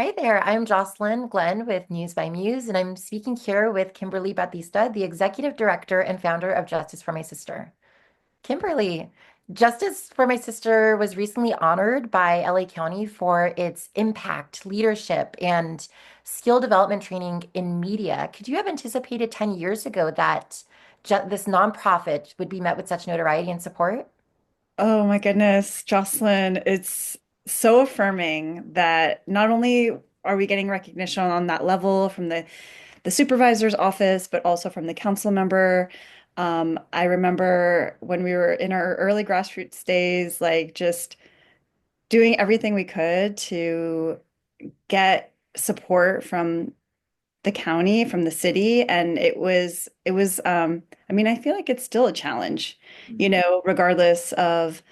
Hi there, I'm Josslyn Glenn with Muse by Muse, and I'm speaking here with Kimberly Bautista, the Executive Director and founder of Justice for My Sister. Kimberly, Justice for My Sister was recently honored by LA County for its impact, leadership, and skill development training in media. Could you have anticipated 10 years ago that this nonprofit would be met with such notoriety and support? Oh my goodness, Jocelyn, it's so affirming that not only are we getting recognition on that level from the supervisor's office, but also from the council member. I remember when we were in our early grassroots days, like just doing everything we could to get support from the county, from the city, and I mean, I feel like it's still a challenge, regardless of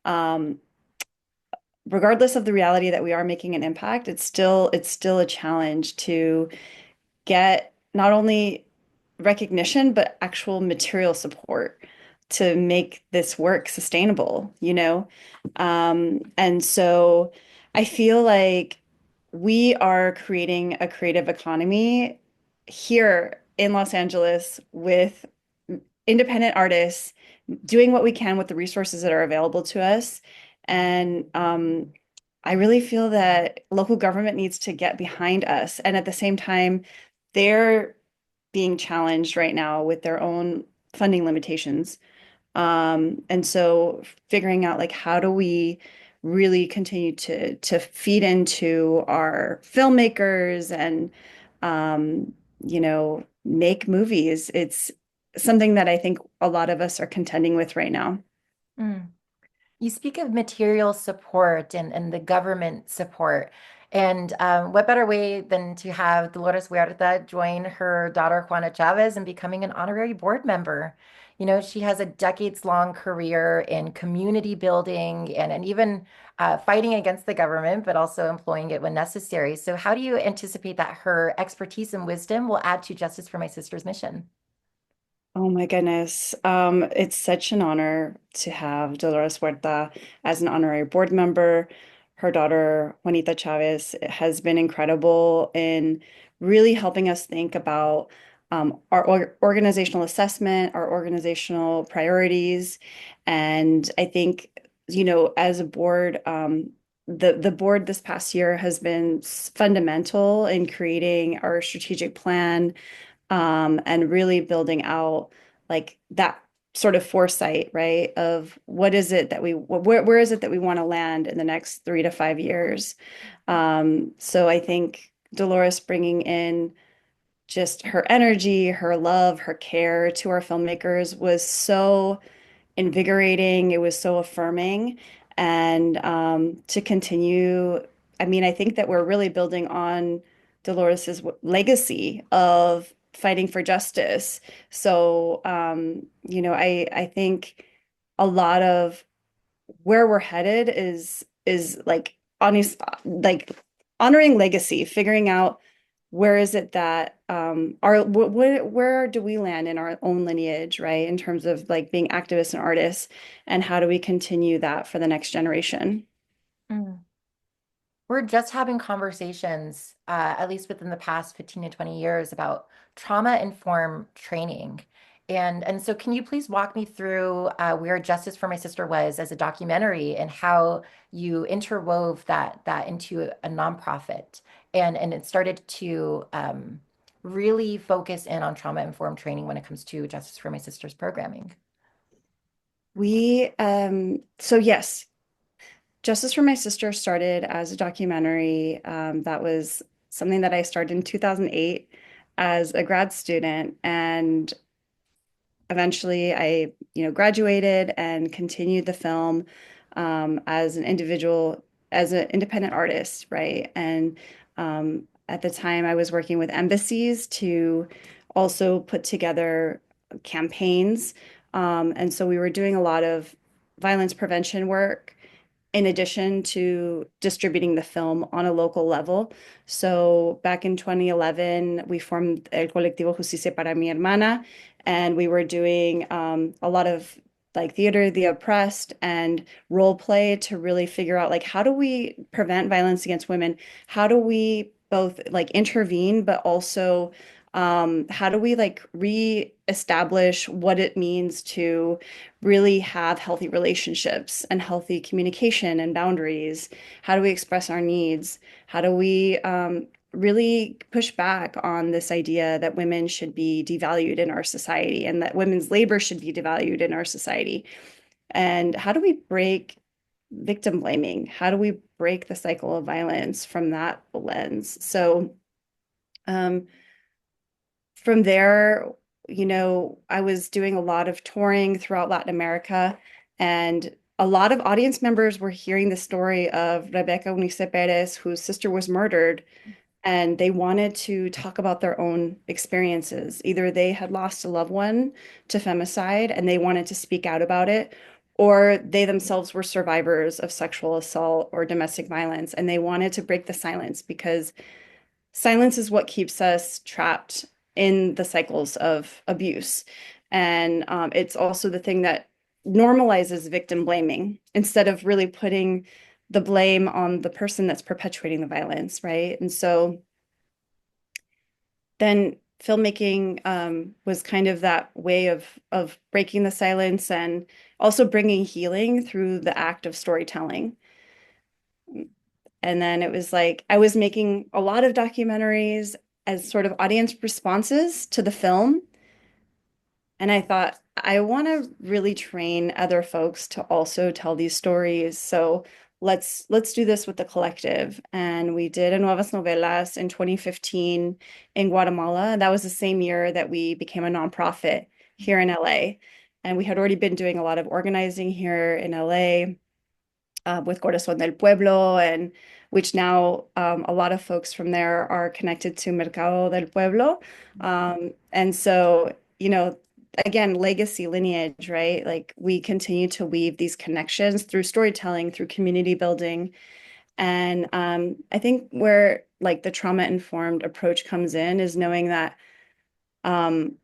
um, regardless of the reality that we are making an impact, it's still a challenge to get not only recognition but actual material support to make this work sustainable. And so I feel like we are creating a creative economy here in Los Angeles with independent artists doing what we can with the resources that are available to us. And I really feel that local government needs to get behind us. And at the same time, they're being challenged right now with their own funding limitations. And so figuring out like how do we really continue to feed into our filmmakers and make movies. It's something that I think a lot of us are contending with right now. Mm. You speak of material support and the government support. And what better way than to have Dolores Huerta join her daughter Juana Chavez in becoming an honorary board member? You know, she has a decades-long career in community building and even fighting against the government, but also employing it when necessary. So, how do you anticipate that her expertise and wisdom will add to Justice for My Sister's mission? Oh my goodness. It's such an honor to have Dolores Huerta as an honorary board member. Her daughter, Juanita Chavez, has been incredible in really helping us think about our organizational assessment, our organizational priorities. And I think, as a board, the board this past year has been fundamental in creating our strategic plan and really building out like that sort of foresight, right? Of what is it that where is it that we want to land in the next 3 to 5 years? So I think Dolores bringing in just her energy, her love, her care to our filmmakers was so invigorating. It was so affirming. And to continue, I mean, I think that we're really building on Dolores's legacy of fighting for justice. So, I think a lot of where we're headed is like honest, like honoring legacy, figuring out where is it that where do we land in our own lineage, right? In terms of like being activists and artists, and how do we continue that for the next generation? Mm. We're just having conversations, at least within the past 15 to 20 years, about trauma-informed training. And so can you please walk me through where Justice for My Sister was as a documentary and how you interwove that into a nonprofit and it started to really focus in on trauma-informed training when it comes to Justice for My Sister's programming. So yes, Justice for My Sister started as a documentary. That was something that I started in 2008 as a grad student, and eventually I graduated and continued the film as an individual, as an independent artist, right? And at the time, I was working with embassies to also put together campaigns. And so we were doing a lot of violence prevention work in addition to distributing the film on a local level. So back in 2011, we formed El Colectivo Justicia para mi Hermana, and we were doing a lot of like theater of the oppressed and role play to really figure out like how do we prevent violence against women? How do we both like intervene, but also how do we like reestablish what it means to really have healthy relationships and healthy communication and boundaries? How do we express our needs? How do we really push back on this idea that women should be devalued in our society and that women's labor should be devalued in our society? And how do we break victim blaming? How do we break the cycle of violence from that lens? So, um, from there, I was doing a lot of touring throughout Latin America, and a lot of audience members were hearing the story of Rebecca Unice Perez, whose sister was murdered, and they wanted to talk about their own experiences. Either they had lost a loved one to femicide and they wanted to speak out about it, or they themselves were survivors of sexual assault or domestic violence, and they wanted to break the silence because silence is what keeps us trapped in the cycles of abuse. And it's also the thing that normalizes victim blaming instead of really putting the blame on the person that's perpetuating the violence, right? And so then filmmaking was kind of that way of breaking the silence and also bringing healing through the act of storytelling. And then it was like I was making a lot of documentaries as sort of audience responses to the film. And I thought, I want to really train other folks to also tell these stories. So let's do this with the collective. And we did a Nuevas Novelas in 2015 in Guatemala. That was the same year that we became a nonprofit here in LA. And we had already been doing a lot of organizing here in LA with Corazón del Pueblo, and which now a lot of folks from there are connected to Mercado del Pueblo. And so, again, legacy lineage, right? Like we continue to weave these connections through storytelling, through community building. And I think where like the trauma-informed approach comes in is knowing that um,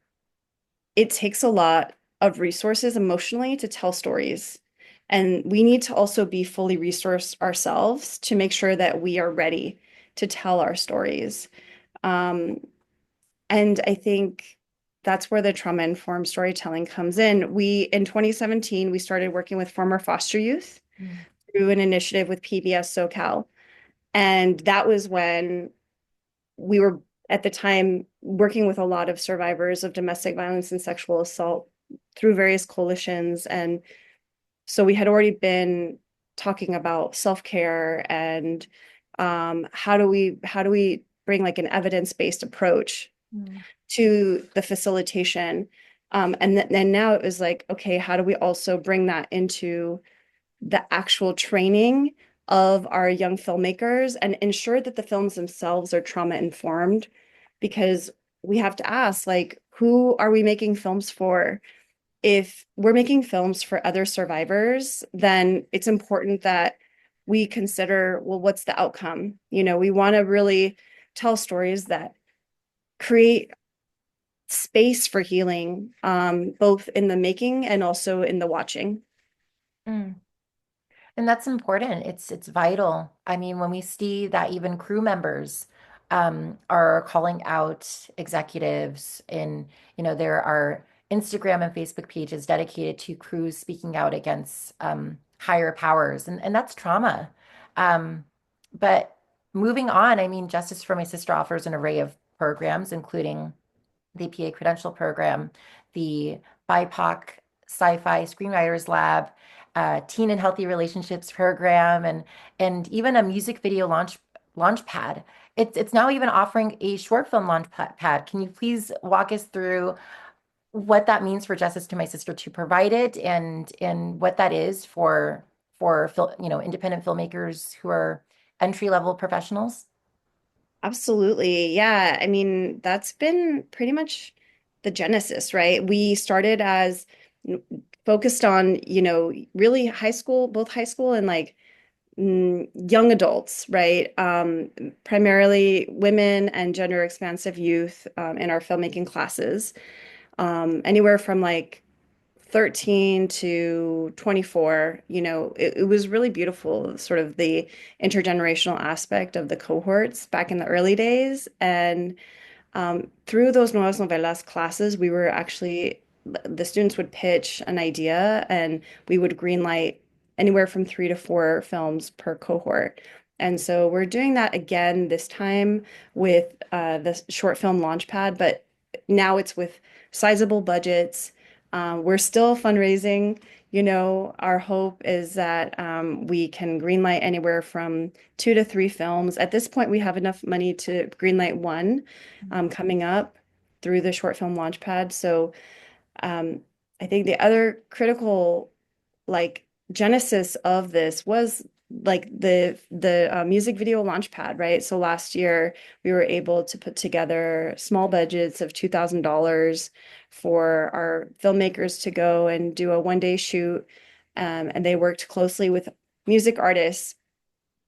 it takes a lot of resources emotionally to tell stories. And we need to also be fully resourced ourselves to make sure that we are ready to tell our stories. Um, and I think that's where the trauma-informed storytelling comes in. In 2017, we started working with former foster youth Mm. through an initiative with PBS SoCal. And that was when we were at the time working with a lot of survivors of domestic violence and sexual assault through various coalitions. And so we had already been talking about self-care and how do we bring like an evidence-based approach Mm. to the facilitation. And now it was like, okay, how do we also bring that into the actual training of our young filmmakers and ensure that the films themselves are trauma informed? Because we have to ask, like, who are we making films for? If we're making films for other survivors, then it's important that we consider, well, what's the outcome? We want to really tell stories that create space for healing, both in the making and also in the watching. Mm. And that's important. It's vital. I mean, when we see that even crew members are calling out executives, and there are Instagram and Facebook pages dedicated to crews speaking out against higher powers, and that's trauma. But moving on, I mean, Justice for My Sister offers an array of programs, including the PA Credential Program, the BIPOC Sci-Fi Screenwriters Lab, Teen and Healthy Relationships Program, and even a music video launch pad. It's now even offering a short film launch pad. Can you please walk us through what that means for Justice to My Sister to provide it, and what that is for independent filmmakers who are entry level professionals? Absolutely. Yeah. I mean, that's been pretty much the genesis, right? We started as focused on, really high school, both high school and like young adults, right? Primarily women and gender expansive youth in our filmmaking classes, anywhere from like 13 to 24, it was really beautiful, sort of the intergenerational aspect of the cohorts back in the early days. And through those Nuevas Novelas classes, the students would pitch an idea and we would greenlight anywhere from 3 to 4 films per cohort. And so we're doing that again this time with the short film launchpad, but now it's with sizable budgets. We're still fundraising. Our hope is that we can greenlight anywhere from 2 to 3 films. At this point, we have enough money to greenlight one coming up through the short film launchpad. So um, I think the other critical like genesis of this was like the music video launchpad, right? So last year we were able to put together small budgets of $2,000 for our filmmakers to go and do a 1 day shoot, and they worked closely with music artists.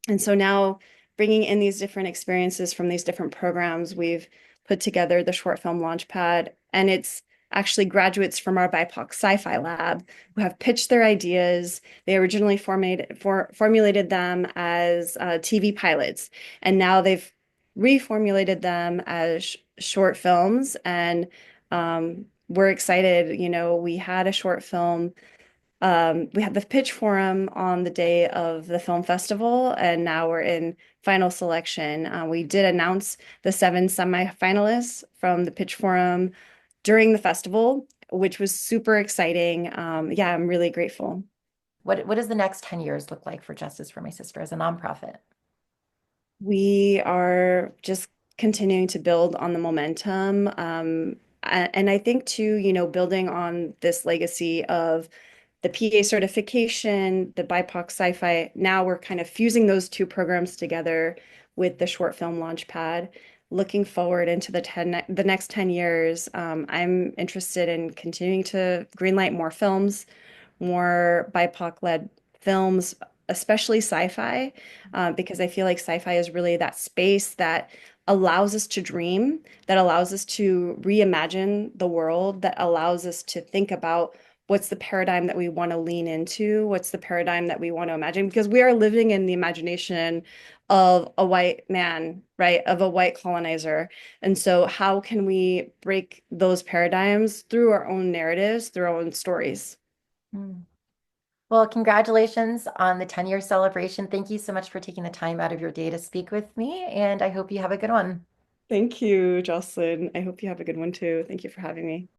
And so now bringing in these different experiences from these different programs, we've put together the short film launchpad, and it's actually graduates from our BIPOC sci-fi lab who have pitched their ideas. They originally formulated them as TV pilots, and now they've reformulated them as short films. And we're excited. We had a short film, we had the pitch forum on the day of the film festival, and now we're in final selection. We did announce the 7 semifinalists from the pitch forum during the festival, which was super exciting. Yeah, I'm really grateful. What does the next 10 years look like for Justice for My Sister as a nonprofit? We are just continuing to build on the momentum. And I think too, building on this legacy of the PA certification, the BIPOC sci-fi, now we're kind of fusing those two programs together with the short film launchpad. Looking forward into the next 10 years, I'm interested in continuing to greenlight more films, more BIPOC-led films, especially sci-fi, because I feel like sci-fi is really that space that allows us to dream, that allows us to reimagine the world, that allows us to think about what's the paradigm that we want to lean into, what's the paradigm that we want to imagine, because we are living in the imagination of a white man, right, of a white colonizer. And so how can we break those paradigms through our own narratives, through our own stories? Mm. Well, congratulations on the 10-year celebration. Thank you so much for taking the time out of your day to speak with me, and I hope you have a good one. Thank you, Jocelyn. I hope you have a good one too. Thank you for having me.